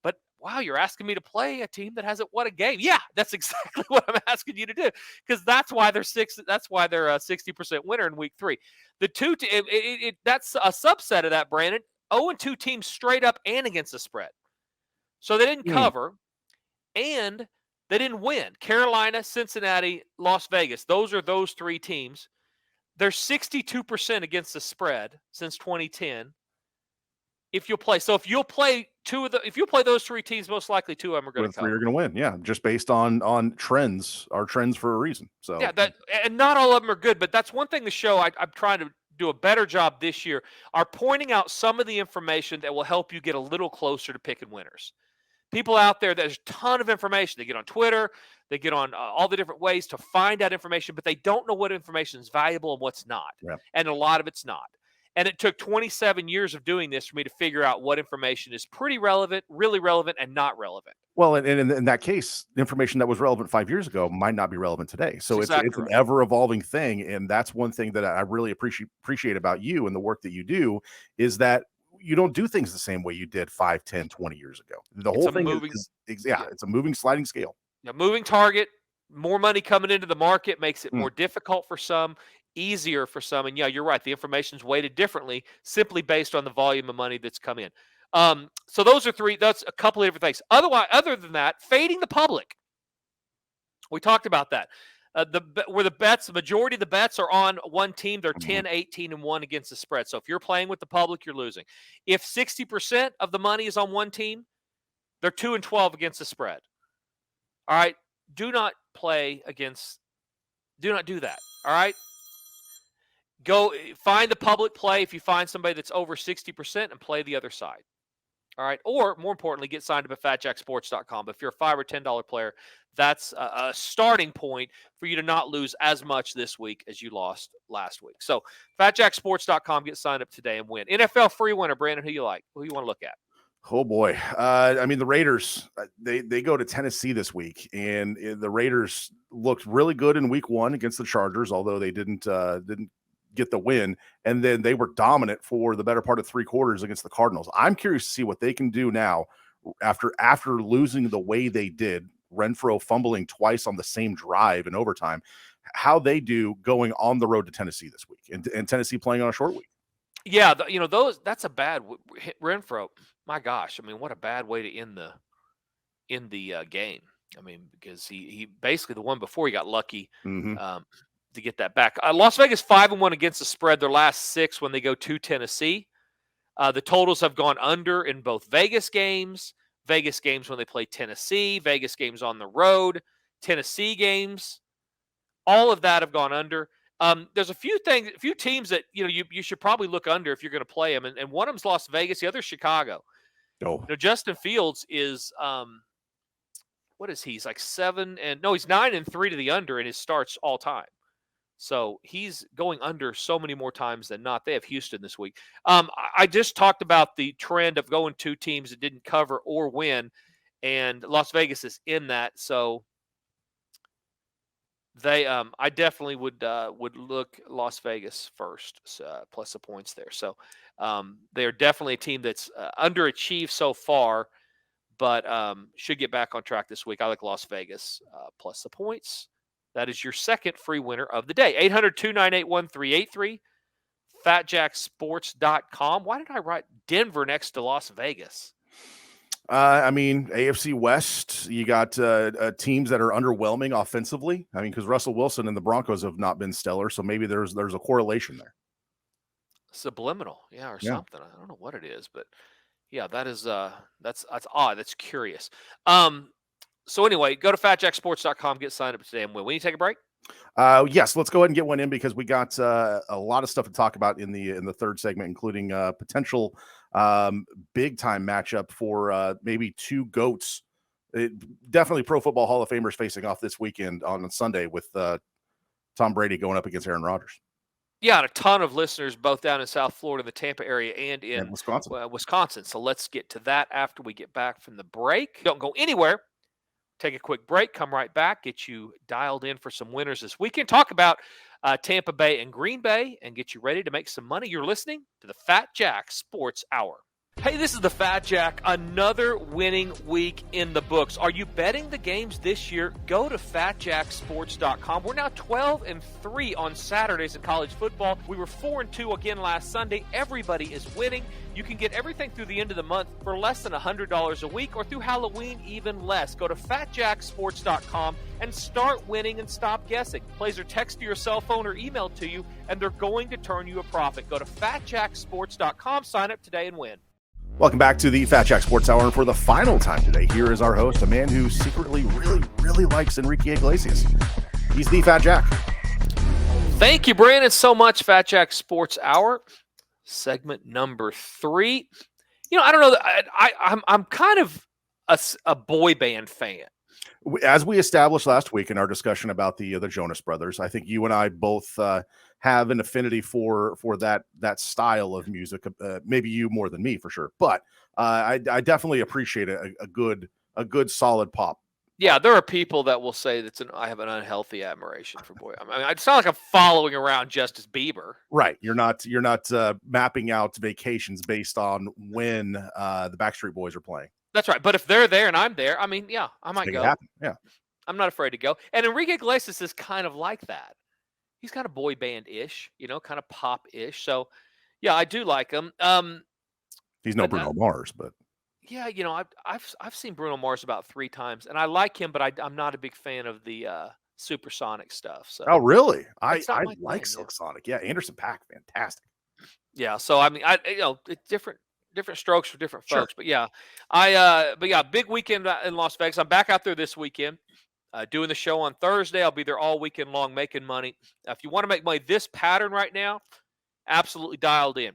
But wow, you're asking me to play a team that hasn't won a game. Yeah, that's exactly what I'm asking you to do, because that's why they're 60% winner in week 3. The two, that's a subset of that, Brandon. 0-2 teams straight up and against the spread. So they didn't cover, and they didn't win. Carolina, Cincinnati, Las Vegas. Those are those three teams. They're 62% against the spread since 2010. If you'll play if you play those three teams, most likely 2 of them are going to cover. 3 are going to win, yeah, just based on trends. Our trends for a reason. So yeah, and not all of them are good, but that's one thing the show I'm trying to do a better job this year are pointing out some of the information that will help you get a little closer to picking winners. People out there, there's a ton of information. They get on Twitter, they get on all the different ways to find out information, but they don't know what information is valuable and what's not, and a lot of it's not. And it took 27 years of doing this for me to figure out what information is pretty relevant, really relevant, and not relevant. Well, and in that case, information that was relevant 5 years ago might not be relevant today. So it's an ever-evolving thing, and that's one thing that I really appreciate about you and the work that you do, is that you don't do things the same way you did 5, 10, 20 years ago. The whole thing it's a moving sliding scale. A moving target. More money coming into the market makes it more difficult for some, easier for some. And yeah, you're right. The information's weighted differently simply based on the volume of money that's come in. So those are three. That's a couple of different things. Other than that, fading the public. We talked about that. The majority of the bets are on one team. They're 10, 18, and 1 against the spread. So if you're playing with the public, you're losing. If 60% of the money is on one team, they're 2 and 12 against the spread. All right. Do not do that. All right. Go find the public play if you find somebody that's over 60% and play the other side. All right. Or more importantly, get signed up at fatjacksports.com. But if you're a $5 or $10 player, that's a starting point for you to not lose as much this week as you lost last week. So fatjacksports.com, get signed up today and win. NFL free winner, Brandon, who you like? Who you want to look at? Oh boy. I mean, the Raiders, they go to Tennessee this week, and the Raiders looked really good in week 1 against the Chargers, although they didn't get the win. And then they were dominant for the better part of 3 quarters against the Cardinals. I'm curious to see what they can do now after losing the way they did, Renfro fumbling twice on the same drive in overtime, how they do going on the road to Tennessee this week, and Tennessee playing on a short week. Yeah, that's a bad Renfro. My gosh, I mean, what a bad way to end the game. I mean, because he basically the one before he got lucky to get that back. Las Vegas 5-1 against the spread. Their last 6 when they go to Tennessee. The totals have gone under in both Vegas games when they play Tennessee, Vegas games on the road, Tennessee games. All of that have gone under. There's a few teams that you should probably look under if you're going to play them, and one of them's Las Vegas, the other Chicago. Justin Fields is what is he? He's like 9-3 to the under in his starts all time. So he's going under so many more times than not. They have Houston this week. I just talked about the trend of going 2 teams that didn't cover or win, and Las Vegas is in that. So they, I definitely would look Las Vegas first, plus the points there. So they're definitely a team that's underachieved so far, but should get back on track this week. I like Las Vegas plus the points. That is your second free winner of the day. 800-298-1383, fatjacksports.com. Why did I write Denver next to Las Vegas? I mean, AFC West, you got teams that are underwhelming offensively. I mean, because Russell Wilson and the Broncos have not been stellar, so maybe there's a correlation there. Subliminal, yeah, or Yeah. something. I don't know what it is, but yeah, that's odd. That's curious. So anyway, go to fatjacksports.com, get signed up today, and win. We need to take a break. Yes, let's go ahead and get one in because we got a lot of stuff to talk about in the third segment, including potential big time matchup for maybe two goats. Definitely Pro Football Hall of Famers facing off this weekend on Sunday with Tom Brady going up against Aaron Rodgers. Yeah, and a ton of listeners both down in South Florida, the Tampa area, and in Wisconsin. Wisconsin. So let's get to that after we get back from the break. Don't go anywhere. Take a quick break, come right back, get you dialed in for some winners this weekend. Talk about Tampa Bay and Green Bay and get you ready to make some money. You're listening to the Fat Jack Sports Hour. Hey, this is the Fat Jack. Another winning week in the books. Are you betting the games this year? Go to fatjacksports.com. We're now 12-3 on Saturdays in college football. We were 4-2 again last Sunday. Everybody is winning. You can get everything through the end of the month for less than $100 a week, or through Halloween even less. Go to fatjacksports.com and start winning and stop guessing. Plays are text to your cell phone or emailed to you, and they're going to turn you a profit. Go to fatjacksports.com, sign up today and win. Welcome back to the Fat Jack Sports Hour. And for the final time today, here is our host, a man who secretly really likes Enrique Iglesias. He's the Fat Jack. Thank you, Brandon, so much. Fat Jack Sports Hour, segment number 3. You know, I don't know. I'm kind of a boy band fan. As we established last week in our discussion about the Jonas Brothers, I think you and I both have an affinity for that style of music. Maybe you more than me for sure, but I definitely appreciate a good solid pop. Yeah, there are people that will say I have an unhealthy admiration for boy. I mean, it's not like I'm following around Justice Bieber. Right. You're not mapping out vacations based on when the Backstreet Boys are playing. That's right. But if they're there and I'm there, I mean, yeah, I might go. Yeah. I'm not afraid to go. And Enrique Iglesias is kind of like that. He's kind of boy band-ish, kind of pop-ish. So, yeah, I do like him. He's no Bruno Mars, but yeah, I've seen Bruno Mars about 3 times, and I like him, but I'm not a big fan of the supersonic stuff. So. Oh, really? I like Silk Sonic. Yeah, Anderson .Paak, fantastic. Yeah, so I mean, it's different strokes for different folks. Sure. But yeah, big weekend in Las Vegas. I'm back out there this weekend. Doing the show on Thursday. I'll be there all weekend long making money. If you want to make money this pattern right now, absolutely dialed in.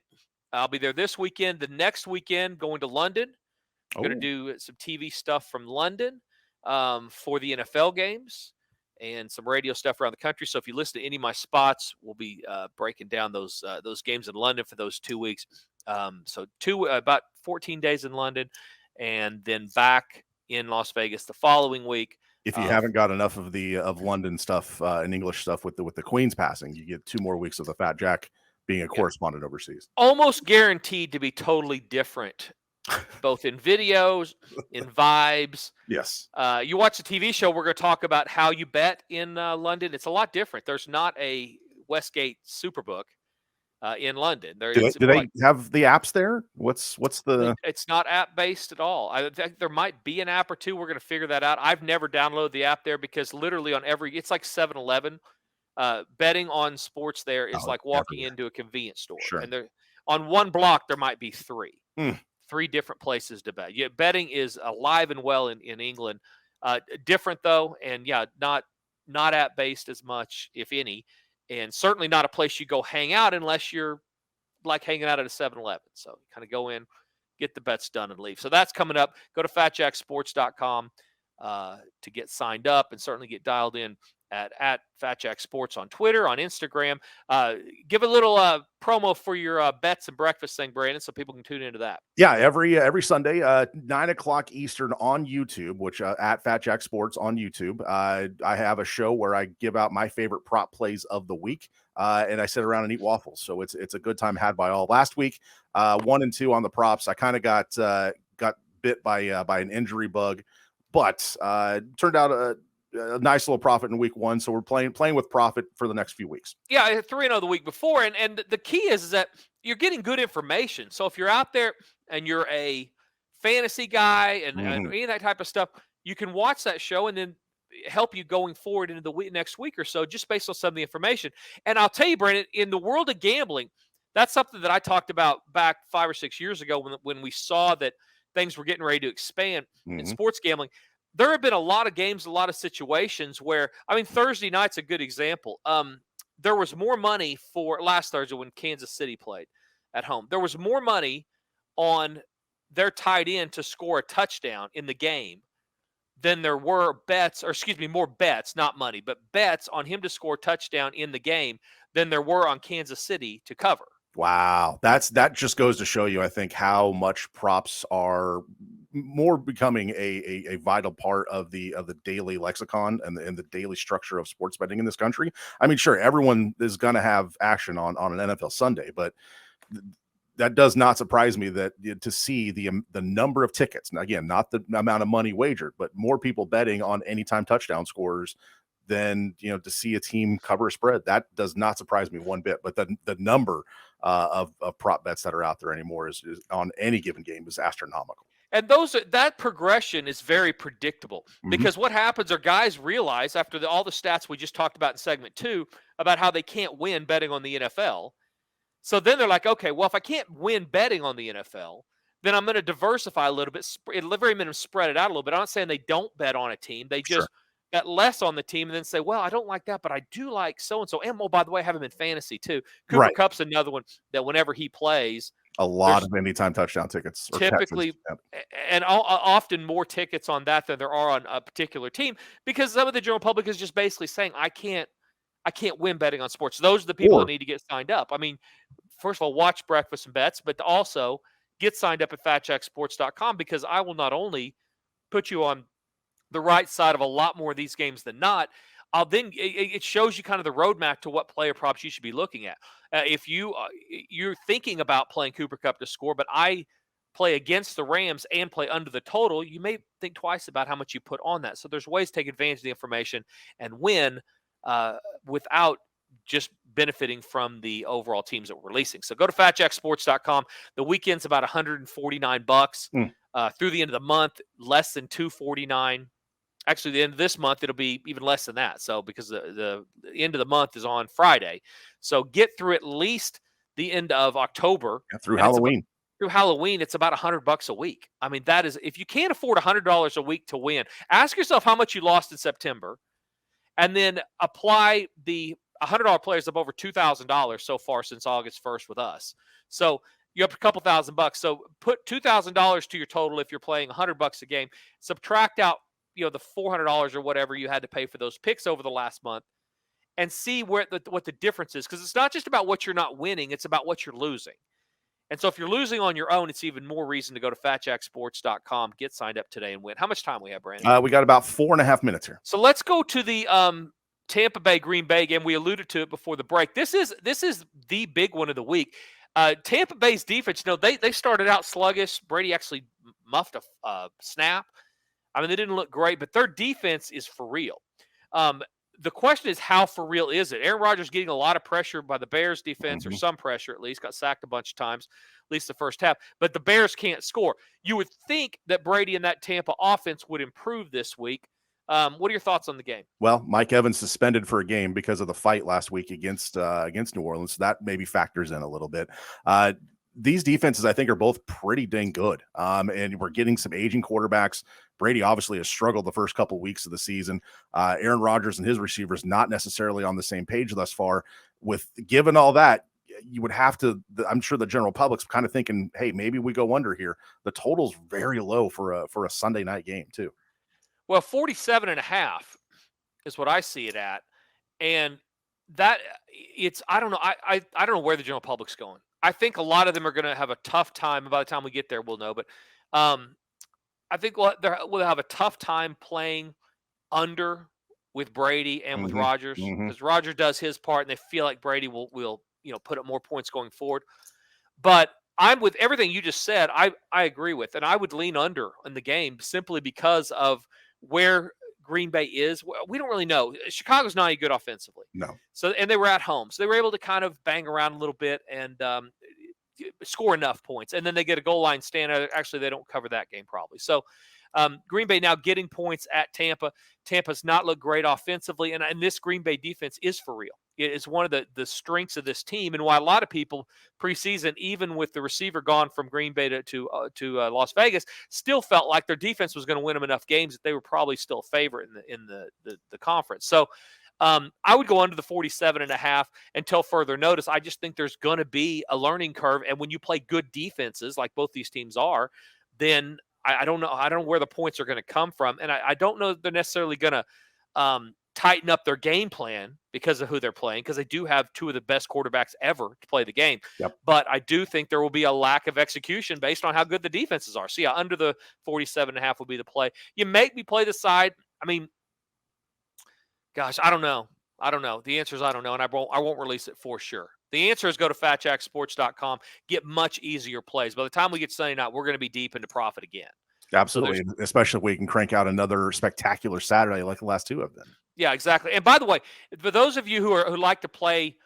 I'll be there this weekend. The next weekend, going to London. I'm going to do some TV stuff from London for the NFL games and some radio stuff around the country. So if you listen to any of my spots, we'll be breaking down those games in London for those 2 weeks. So about 14 days in London, and then back in Las Vegas the following week. If you haven't got enough of the London stuff and English stuff with the Queen's passing, you get 2 more weeks of the Fat Jack being a correspondent overseas. Almost guaranteed to be totally different, both in videos, in vibes. Yes. You watch the TV show, we're going to talk about how you bet in London. It's a lot different. There's not a Westgate Superbook in London. Do they have the apps there? What's the? It's not app based at all. I think there might be an app or two. We're going to figure that out. I've never downloaded the app there because literally on it's like 7-Eleven. Betting on sports there is like walking into a convenience store. Sure. And there, on one block there might be 3. 3 different places to bet. Yeah, betting is alive and well in England. Different though, and yeah, not app based as much, if any. And certainly not a place you go hang out unless you're like hanging out at a 7-Eleven. So kind of go in, get the bets done, and leave. So that's coming up. Go to fatjacksports.com to get signed up and certainly get dialed in at Fat Jack Sports on Twitter, on Instagram. Give a little promo for your bets and breakfast thing, Brandon, so people can tune into that. Yeah, every Sunday, 9:00 Eastern on YouTube, which at Fat Jack Sports on YouTube. I have a show where I give out my favorite prop plays of the week, and I sit around and eat waffles. So it's a good time had by all. Last week, 1 and 2 on the props. I kind of got bit by an injury bug, but turned out a nice little profit in week 1. So we're playing with profit for the next few weeks. Yeah, I had 3-0 the week before. And the key is that you're getting good information. So if you're out there and you're a fantasy guy and Mm-hmm. any of that type of stuff, you can watch that show and then help you going forward into the next week or so, just based on some of the information. And I'll tell you, Brandon, in the world of gambling, that's something that I talked about back 5 or 6 years ago when we saw that things were getting ready to expand in Mm-hmm. sports gambling. There have been a lot of games, a lot of situations where, I mean, Thursday night's a good example. There was more money for last Thursday when Kansas City played at home. There was more money on their tight end to score a touchdown in the game than there were bets, or excuse me, more bets, not money, but bets on him to score a touchdown in the game than there were on Kansas City to cover. Wow, that just goes to show you, I think, how much props are more becoming a vital part of the daily lexicon and the daily structure of sports betting in this country. I mean, sure, everyone is going to have action on an NFL Sunday, but that does not surprise me that to see the number of tickets. And again, not the amount of money wagered, but more people betting on anytime touchdown scores than to see a team cover a spread. That does not surprise me one bit. But the number of prop bets that are out there anymore is on any given game is astronomical. And that progression is very predictable because what happens are guys realize after all the stats we just talked about in segment 2 about how they can't win betting on the NFL. So then they're like, okay, well, if I can't win betting on the NFL, then I'm going to diversify a little bit, at the very minimum, spread it out a little bit. I'm not saying they don't bet on a team. They just bet less on the team and then say, well, I don't like that, but I do like so-and-so. And, oh, by the way, I have him in fantasy too. Cooper Kupp's another one that whenever he plays, a lot of anytime touchdown tickets. Typically, and often more tickets on that than there are on a particular team because some of the general public is just basically saying, I can't win betting on sports. Those are the people that need to get signed up. I mean, first of all, watch Breakfast and Bets, but also get signed up at fatjacksports.com because I will not only put you on the right side of a lot more of these games than not, it shows you kind of the roadmap to what player props you should be looking at. If you're thinking about playing Cooper Kupp to score, but I play against the Rams and play under the total, you may think twice about how much you put on that. So there's ways to take advantage of the information and win without just benefiting from the overall teams that we're releasing. So go to fatjacksports.com. The weekend's about $149 through the end of the month, less than $249. Actually, the end of this month, it'll be even less than that. So because the end of the month is on Friday. So get through at least the end of October. Through Halloween. Through Halloween, it's about $100 a week. I mean, that is, if you can't afford $100 a week to win, ask yourself how much you lost in September, and then apply the $100 players up over $2,000 so far since August 1st with us. So you're up a couple $1,000. So put $2,000 to your total if you're playing $100 a game. Subtract out the $400 or whatever you had to pay for those picks over the last month, and see what the difference is. Because it's not just about what you're not winning; it's about what you're losing. And so if you're losing on your own, it's even more reason to go to fatjacksports.com, get signed up today, and win. How much time we have, Brandon? We got about 4.5 minutes here. So let's go to the Tampa Bay Green Bay game. We alluded to it before the break. This is the big one of the week. Tampa Bay's defense, they started out sluggish. Brady actually muffed a snap. I mean, they didn't look great, but their defense is for real. The question is, how for real is it? Aaron Rodgers getting a lot of pressure by the Bears defense, or some pressure at least, got sacked a bunch of times, at least the first half, but the Bears can't score. You would think that Brady and that Tampa offense would improve this week. What are your thoughts on the game? Well, Mike Evans suspended for a game because of the fight last week against New Orleans. So that maybe factors in a little bit. These defenses, I think, are both pretty dang good. And we're getting some aging quarterbacks. Brady obviously has struggled the first couple of weeks of the season. Aaron Rodgers and his receivers not necessarily on the same page thus far. Given all that, you would have to, I'm sure the general public's kind of thinking, hey, maybe we go under here. The total's very low for a Sunday night game too. Well, 47.5 is what I see it at. And that I don't know. I don't know where the general public's going. I think a lot of them are going to have a tough time. And by the time we get there, we'll know. But I think we'll have a tough time playing under with Brady and with Rodgers, because Rodgers does his part, and they feel like Brady will put up more points going forward. But I'm with everything you just said. I agree with, and I would lean under in the game simply because of where Green Bay is. We don't really know. Chicago's not any good offensively. No. So, and they were at home, so they were able to kind of bang around a little bit. And score enough points, and then they get a goal line stand. Actually, they don't cover that game probably. So Green Bay now getting points at Tampa. Tampa's not looked great offensively, and this Green Bay defense is for real. It is one of the strengths of this team, and why a lot of people preseason, even with the receiver gone from Green Bay to Las Vegas, still felt like their defense was going to win them enough games that they were probably still a favorite in the conference. So I would go under the 47.5 until further notice. I just think there's going to be a learning curve, and when you play good defenses like both these teams are, then I don't know. I don't know where the points are going to come from, and I don't know that they're necessarily going to tighten up their game plan because of who they're playing, because they do have two of the best quarterbacks ever to play the game. Yep. But I do think there will be a lack of execution based on how good the defenses are. So, yeah, under the 47.5 will be the play. You make me play the side. I mean, gosh, I don't know. The answer is I don't know, and I won't release it for sure. The answer is go to fatjacksports.com, get much easier plays. By the time we get Sunday night, we're going to be deep into profit again. Absolutely, so especially if we can crank out another spectacular Saturday like the last two of them. Yeah, exactly. And by the way, for those of you who like to play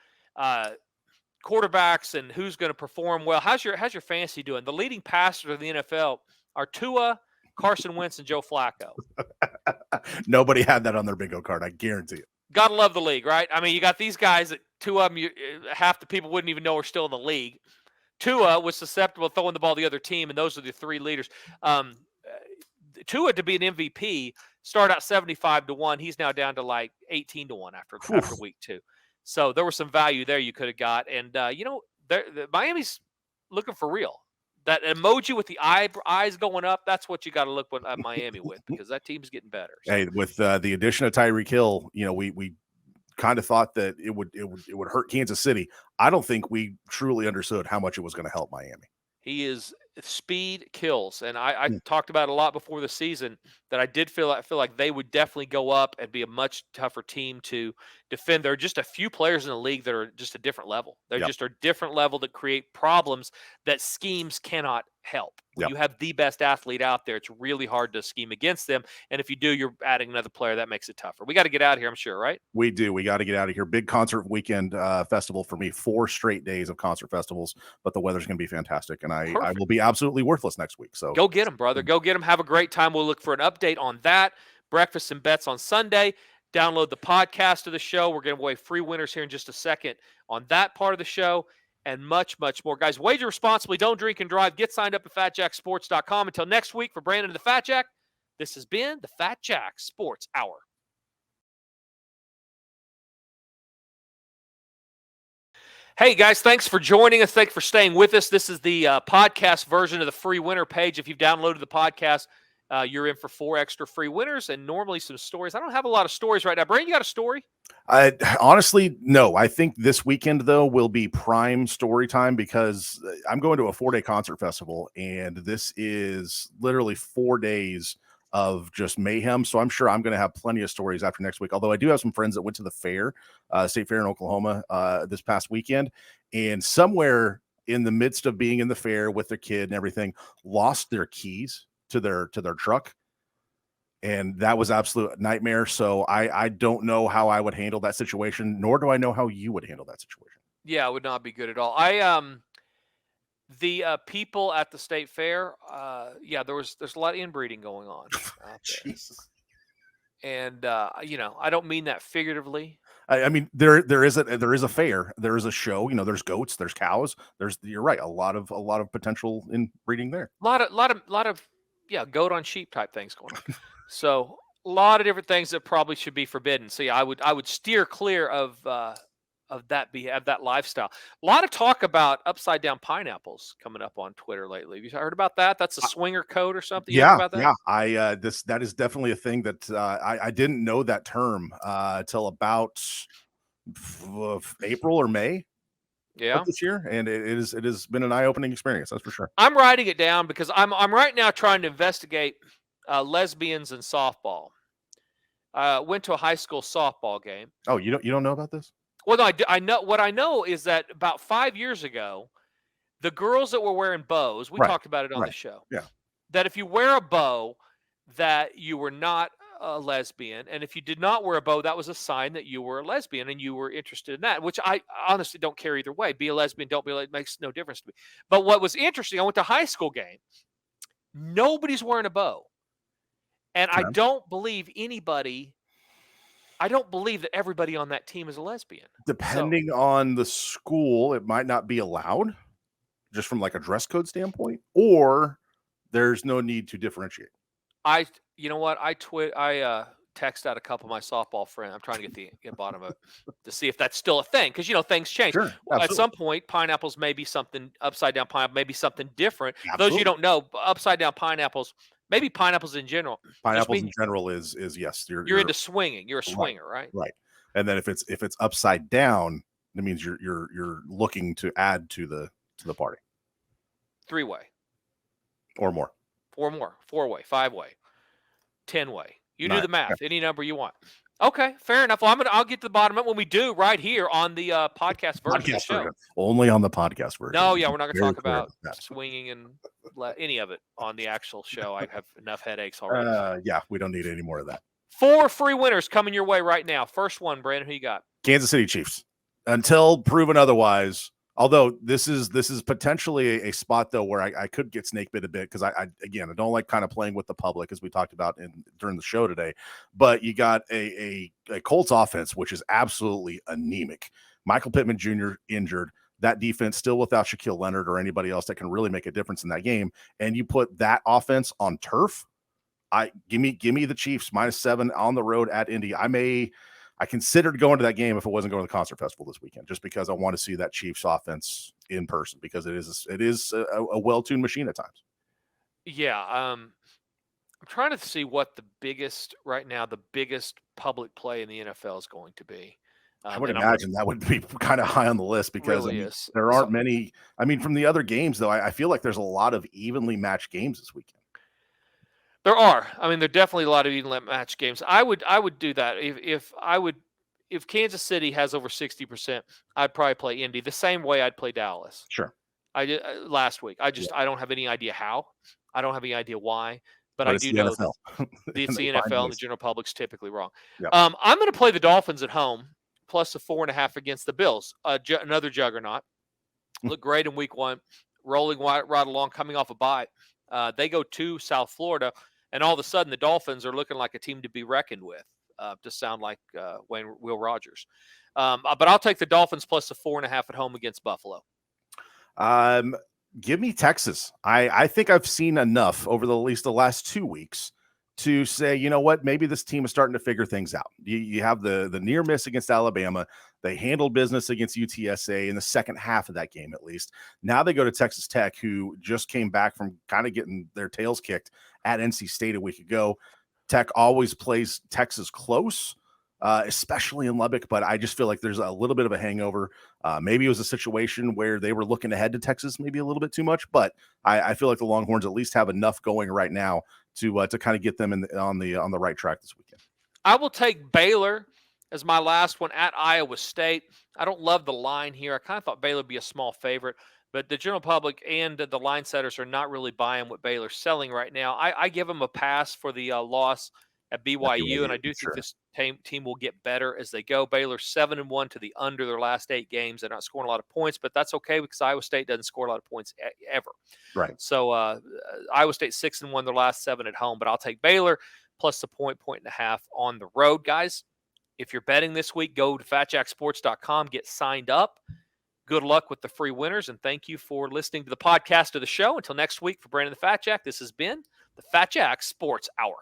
quarterbacks and who's going to perform well, how's your fantasy doing? The leading passers of the NFL are Tua, Carson Wentz, and Joe Flacco. Nobody had that on their bingo card, I guarantee it. Gotta love the league, right? I mean, you got these guys that two of them, half the people wouldn't even know are still in the league. Tua was susceptible to throwing the ball to the other team, and those are the three leaders. Tua, to be an MVP, started out 75-1. He's now down to like 18-1 after week 2. So there was some value there you could have got. And, Miami's looking for real. That emoji with the eyes going up, that's what you got to look at Miami with, because that team's getting better. So. Hey, with the addition of Tyreek Hill, we kind of thought that it would hurt Kansas City. I don't think we truly understood how much it was going to help Miami. He is speed kills, and I talked about it a lot before the season that I did feel like they would definitely go up and be a much tougher team to defend. There are just a few players in the league that are just a different level. They're just a different level that create problems that schemes cannot help. When you have the best athlete out there, it's really hard to scheme against them. And if you do, you're adding another player. That makes it tougher. We got to get out of here, I'm sure, right? We do. We got to get out of here. Big concert weekend festival for me. 4 straight days of concert festivals, but the weather's going to be fantastic. And I will be absolutely worthless next week. So go get them, brother. Go get them. Have a great time. We'll look for an update on that. Breakfast and bets on Sunday. Download the podcast of the show. We're going to give away free winners here in just a second on that part of the show, and much, much more. Guys, wager responsibly. Don't drink and drive. Get signed up at fatjacksports.com. Until next week, for Brandon and the Fat Jack, this has been the Fat Jack Sports Hour. Hey, guys, thanks for joining us. Thanks for staying with us. This is the podcast version of the free winner page. If you've downloaded the podcast, you're in for 4 extra free winners and normally some stories. I don't have a lot of stories right now. Brandon, you got a story? Honestly, no. I think this weekend, though, will be prime story time because I'm going to a 4-day concert festival, and this is literally 4 days of just mayhem. So I'm sure I'm going to have plenty of stories after next week. Although I do have some friends that went to the fair, State Fair in Oklahoma, this past weekend, and somewhere in the midst of being in the fair with their kid and everything, lost their keys to their truck. And that was absolute nightmare. So I don't know how I would handle that situation, nor do I know how you would handle that situation. Yeah, it would not be good at all. The people at the state fair, there's a lot of inbreeding going on out there. Jesus. And I don't mean that figuratively. I mean, there is a fair, there is a show. There's goats, there's cows, you're right, a lot of potential inbreeding there. A lot of goat on sheep type things going on. So a lot of different things that probably should be forbidden. So yeah, I would steer clear of that lifestyle. A lot of talk about upside down pineapples coming up on Twitter lately. Have you heard about that? That's a swinger code or something. Yeah, about that? Yeah. That is definitely a thing that I didn't know that term till about April or May. Yeah, this year, and it has been an eye-opening experience. That's for sure. I'm writing it down because I'm right now trying to investigate lesbians in softball. Went to a high school softball game. Oh, you don't know about this? Well, no, I know. What I know is that about 5 years ago, the girls that were wearing bows, we talked about it on the show. Yeah. That if you wear a bow, that you were not a lesbian, and if you did not wear a bow, that was a sign that you were a lesbian and you were interested in that, which I honestly don't care either way. Be a lesbian, don't be a lesbian, makes no difference to me. But what was interesting, I went to a high school game. Nobody's wearing a bow. And I Okay. don't believe that everybody on that team is a lesbian. Depending on the school, it might not be allowed, just from like a dress code standpoint, or there's no need to differentiate. You know what? I text out a couple of my softball friends. I'm trying to get the bottom of it to see if that's still a thing, because things change. Sure, At some point, pineapples may be something upside down pineapple, maybe something different. Absolutely. Those you don't know, upside down pineapples, maybe pineapples in general. Pineapples in general is yes. You're into swinging. You're a swinger, right? Right. And then if it's upside down, that means you're looking to add to the party. 3-way. Or more. 4 more. 4-way, 5-way, 10-way. You do Nice. the math. Any number you want. Okay, fair enough. Well, I'll get to the bottom of it when we do right here on the podcast version of the show. Version. Only on the podcast version. No, yeah, we're not going to talk about swinging and any of it on the actual show. I have enough headaches already. Yeah, we don't need any more of that. 4 free winners coming your way right now. First one, Brandon, who you got? Kansas City Chiefs. Until proven otherwise. Although this is potentially a spot though where I could get snake bit a bit, because I don't like kind of playing with the public, as we talked about during the show today. But you got a Colts offense which is absolutely anemic. Michael Pittman Jr. injured. That defense still without Shaquille Leonard or anybody else that can really make a difference in that game. And you put that offense on turf. Give me the Chiefs -7 on the road at Indy. I considered going to that game if it wasn't going to the concert festival this weekend, just because I want to see that Chiefs offense in person, because it is a well-tuned machine at times. Yeah. I'm trying to see what the biggest public play in the NFL is going to be. I would imagine that would be kind of high on the list, because really there aren't many. From the other games, though, I feel like there's a lot of evenly matched games this weekend. There are. There are definitely a lot of evenly matched games. I would do that. If Kansas City has over 60%, I'd probably play Indy the same way I'd play Dallas. Sure. I did last week. I don't have any idea how. I don't have any idea why. But I do know it's the NFL and the general public's typically wrong. Yep. I'm going to play the Dolphins at home, plus a 4.5 against the Bills. Another juggernaut. Looked great in week 1, rolling right along, coming off a bye. They go to South Florida, and all of a sudden the Dolphins are looking like a team to be reckoned with, to sound like Will Rogers. But I'll take the Dolphins plus a 4.5 at home against Buffalo. Give me Texas. I think I've seen enough over at least the last 2 weeks to say, you know what, maybe this team is starting to figure things out. You have the near miss against Alabama. They handled business against UTSA in the second half of that game, at least. Now they go to Texas Tech, who just came back from kind of getting their tails kicked at NC State a week ago. Tech always plays Texas close, especially in Lubbock, but I just feel like there's a little bit of a hangover. Maybe it was a situation where they were looking ahead to Texas maybe a little bit too much, but I feel like the Longhorns at least have enough going right now to kind of get them on the right track this weekend. I will take Baylor as my last one at Iowa State. I don't love the line here. I kind of thought Baylor would be a small favorite, but the general public and the line setters are not really buying what Baylor's selling right now. I give them a pass for the loss at BYU, and I do think this team will get better as they go. Baylor 7-1 to the under their last 8 games. They're not scoring a lot of points, but that's okay because Iowa State doesn't score a lot of points ever. Right. So Iowa State 6-1 their last 7 at home, but I'll take Baylor plus the point and a half on the road. Guys, if you're betting this week, go to fatjacksports.com, get signed up. Good luck with the free winners, and thank you for listening to the podcast of the show. Until next week, for Brandon the Fat Jack, this has been the Fat Jack Sports Hour.